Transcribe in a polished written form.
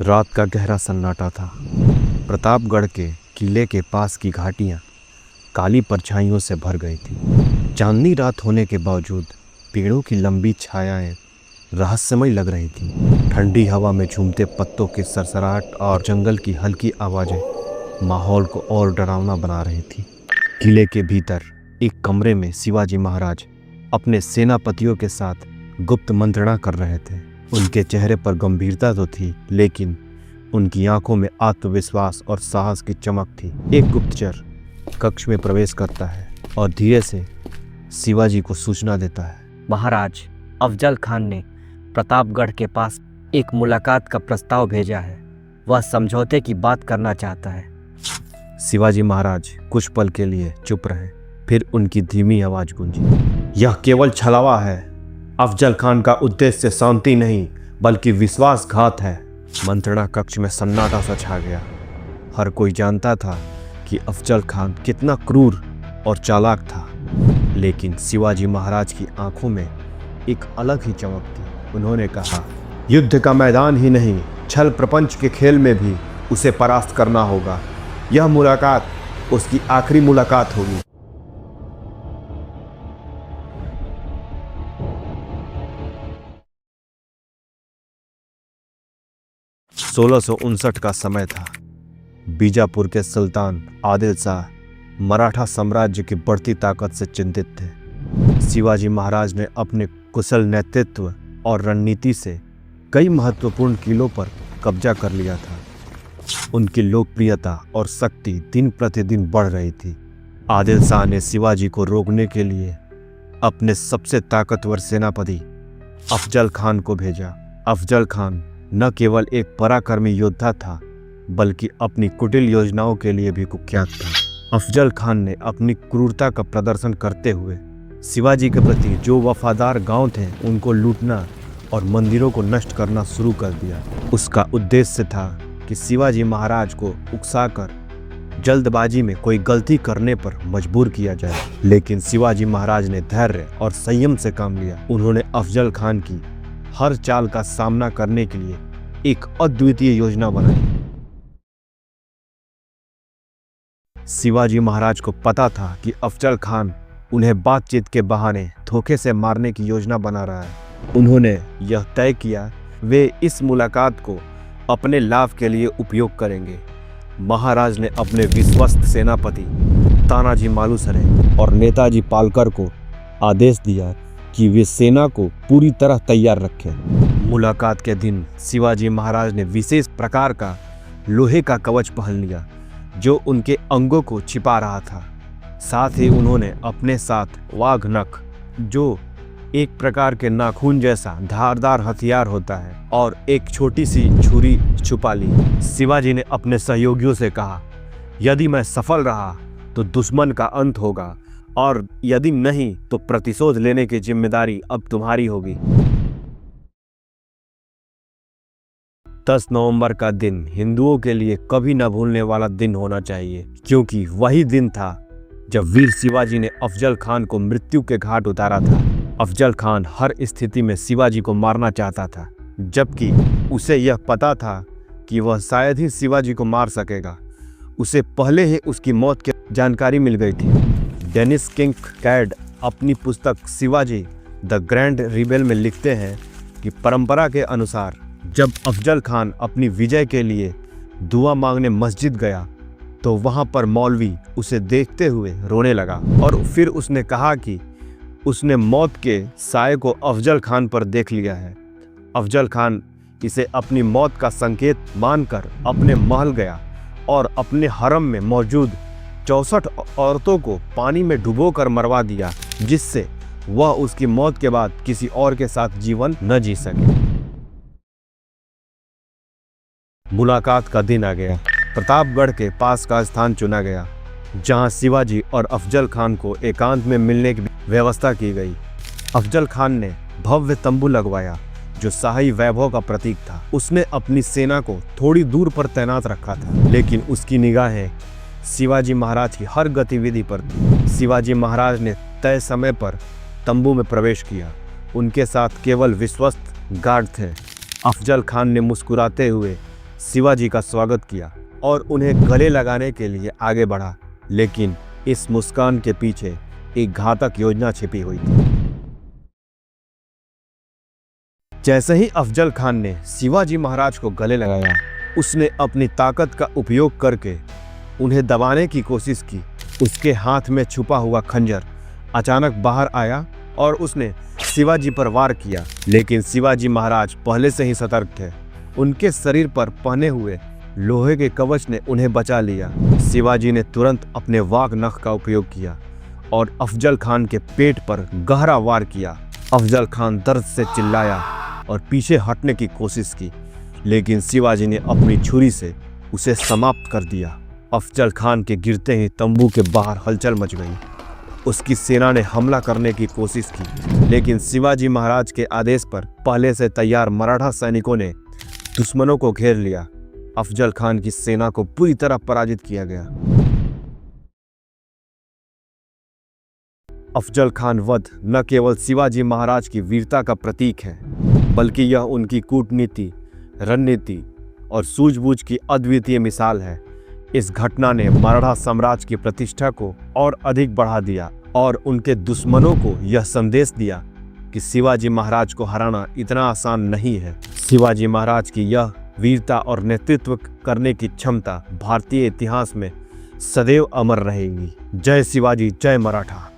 रात का गहरा सन्नाटा था। प्रतापगढ़ के किले के पास की घाटियां काली परछाइयों से भर गई थी। चांदनी रात होने के बावजूद पेड़ों की लंबी छायाएं रहस्यमय लग रही थीं। ठंडी हवा में झूमते पत्तों के सरसराहट और जंगल की हल्की आवाजें माहौल को और डरावना बना रही थी। किले के भीतर एक कमरे में शिवाजी महाराज अपने सेनापतियों के साथ गुप्त मंत्रणा कर रहे थे। उनके चेहरे पर गंभीरता तो थी, लेकिन उनकी आंखों में आत्मविश्वास और साहस की चमक थी। एक गुप्तचर कक्ष में प्रवेश करता है और धीरे से शिवाजी को सूचना देता है। महाराज, अफजल खान ने प्रतापगढ़ के पास एक मुलाकात का प्रस्ताव भेजा है। वह समझौते की बात करना चाहता है। शिवाजी महाराज कुछ पल के लिए चुप रहे, फिर उनकी धीमी आवाज गूंजी। यह केवल छलावा है। अफजल खान का उद्देश्य शांति नहीं बल्कि विश्वासघात है। मंत्रणा कक्ष में सन्नाटा सा छा गया। हर कोई जानता था कि अफजल खान कितना क्रूर और चालाक था, लेकिन शिवाजी महाराज की आंखों में एक अलग ही चमक थी। उन्होंने कहा, युद्ध का मैदान ही नहीं, छल प्रपंच के खेल में भी उसे परास्त करना होगा। यह मुलाकात उसकी आखिरी मुलाकात होगी। 1659 का समय था। बीजापुर के सुल्तान आदिल शाह मराठा साम्राज्य की बढ़ती ताकत से चिंतित थे। शिवाजी महाराज ने अपने कुशल नेतृत्व और रणनीति से कई महत्वपूर्ण किलों पर कब्जा कर लिया था। उनकी लोकप्रियता और शक्ति दिन प्रतिदिन बढ़ रही थी। आदिल शाह ने शिवाजी को रोकने के लिए अपने सबसे ताकतवर सेनापति अफजल खान को भेजा। अफजल खान न केवल एक पराक्रमी योद्धा था, बल्कि अपनी कुटिल योजनाओं के लिए भी कुख्यात था। अफजल खान ने अपनी क्रूरता का प्रदर्शन करते हुए शिवाजी के प्रति जो वफादार गांव थे उनको लूटना और मंदिरों को नष्ट करना शुरू कर दिया। उसका उद्देश्य था कि शिवाजी महाराज को उकसाकर जल्दबाजी में कोई गलती करने पर मजबूर किया जाए, लेकिन शिवाजी महाराज ने धैर्य और संयम से काम लिया। उन्होंने अफजल खान की हर चाल का सामना करने के लिए एक अद्वितीय योजना बनाई। शिवाजी महाराज को पता था कि अफजल खान उन्हें बातचीत के बहाने धोखे से मारने की योजना बना रहा है। उन्होंने यह तय किया वे इस मुलाकात को अपने लाभ के लिए उपयोग करेंगे। महाराज ने अपने विश्वस्त सेनापति तानाजी मालुसरे और नेताजी पालकर को आदेश दिया कि वे सेना को पूरी तरह तैयार रखें। मुलाकात के दिन शिवाजी महाराज ने विशेष प्रकार का लोहे का कवच पहन लिया जो उनके अंगों को छिपा रहा था। साथ ही उन्होंने अपने साथ वाघ नख, जो एक प्रकार के नाखून जैसा धारदार हथियार होता है, और एक छोटी सी छुरी छुपा ली। शिवाजी ने अपने सहयोगियों से कहा, यदि मैं सफल रहा तो दुश्मन का अंत होगा, और यदि नहीं तो प्रतिशोध लेने की जिम्मेदारी अब तुम्हारी होगी। 10 नवंबर का दिन हिंदुओं के लिए कभी न भूलने वाला दिन होना चाहिए, क्योंकि वही दिन था जब वीर शिवाजी ने अफजल खान को मृत्यु के घाट उतारा था। अफजल खान हर स्थिति में शिवाजी को मारना चाहता था, जबकि उसे यह पता था कि वह शायद ही शिवाजी को मार सकेगा। उसे पहले ही उसकी मौत की जानकारी मिल गई थी। डेनिस किंगकैड अपनी पुस्तक शिवाजी द ग्रैंड रिबेल में लिखते हैं कि परंपरा के अनुसार जब अफजल खान अपनी विजय के लिए दुआ मांगने मस्जिद गया तो वहां पर मौलवी उसे देखते हुए रोने लगा, और फिर उसने कहा कि उसने मौत के साए को अफजल खान पर देख लिया है। अफजल खान इसे अपनी मौत का संकेत मानकर अपने महल गया और अपने हरम में मौजूद 64 औरतों को पानी में डुबोकर मरवा दिया, जिससे वह उसकी मौत के बाद किसी और के साथ जीवन न जी सके। मुलाकात का दिन आ गया। प्रतापगढ़ के पास का स्थान चुना गया, जहां शिवाजी और अफजल खान को एकांत में मिलने की व्यवस्था की गई। अफजल खान ने भव्य तंबू लगवाया जो शाही वैभव का प्रतीक था। उसने अपनी सेना को थोड़ी दूर पर तैनात रखा था, लेकिन उसकी निगाहें शिवाजी महाराज की हर गतिविधि पर थी। शिवाजी महाराज ने तय समय पर तंबू में प्रवेश किया। उनके साथ केवल विश्वस्त गार्ड थे। अफजल खान ने मुस्कुराते हुए शिवाजी का स्वागत किया और उन्हें गले लगाने के लिए आगे बढ़ा, लेकिन इस मुस्कान के पीछे एक घातक योजना छिपी हुई थी। जैसे ही अफजल खान ने शिवाजी महाराज को गले लगाया, उसने अपनी ताकत का उपयोग करके उन्हें दबाने की कोशिश की। उसके हाथ में छुपा हुआ खंजर अचानक बाहर आया और उसने शिवाजी पर वार किया, लेकिन शिवाजी महाराज पहले से ही सतर्क थे। उनके शरीर पर पहने हुए लोहे के कवच ने उन्हें बचा लिया। शिवाजी ने तुरंत अपने वाघ नख का उपयोग किया और अफजल खान के पेट पर गहरा वार किया। अफजल खान दर्द से चिल्लाया और पीछे हटने की कोशिश की, लेकिन शिवाजी ने अपनी छुरी से उसे समाप्त कर दिया। अफजल खान के गिरते ही तंबू के बाहर हलचल मच गई। उसकी सेना ने हमला करने की कोशिश की, लेकिन शिवाजी महाराज के आदेश पर पहले से तैयार मराठा सैनिकों ने दुश्मनों को घेर लिया। अफजल खान की सेना को पूरी तरह पराजित किया गया। अफजल खान वध न केवल शिवाजी महाराज की वीरता का प्रतीक है, बल्कि यह उनकी कूटनीति, रणनीति और सूझबूझ की अद्वितीय मिसाल है। इस घटना ने मराठा साम्राज्य की प्रतिष्ठा को और अधिक बढ़ा दिया और उनके दुश्मनों को यह संदेश दिया कि शिवाजी महाराज को हराना इतना आसान नहीं है। शिवाजी महाराज की यह वीरता और नेतृत्व करने की क्षमता भारतीय इतिहास में सदैव अमर रहेगी। जय शिवाजी, जय मराठा।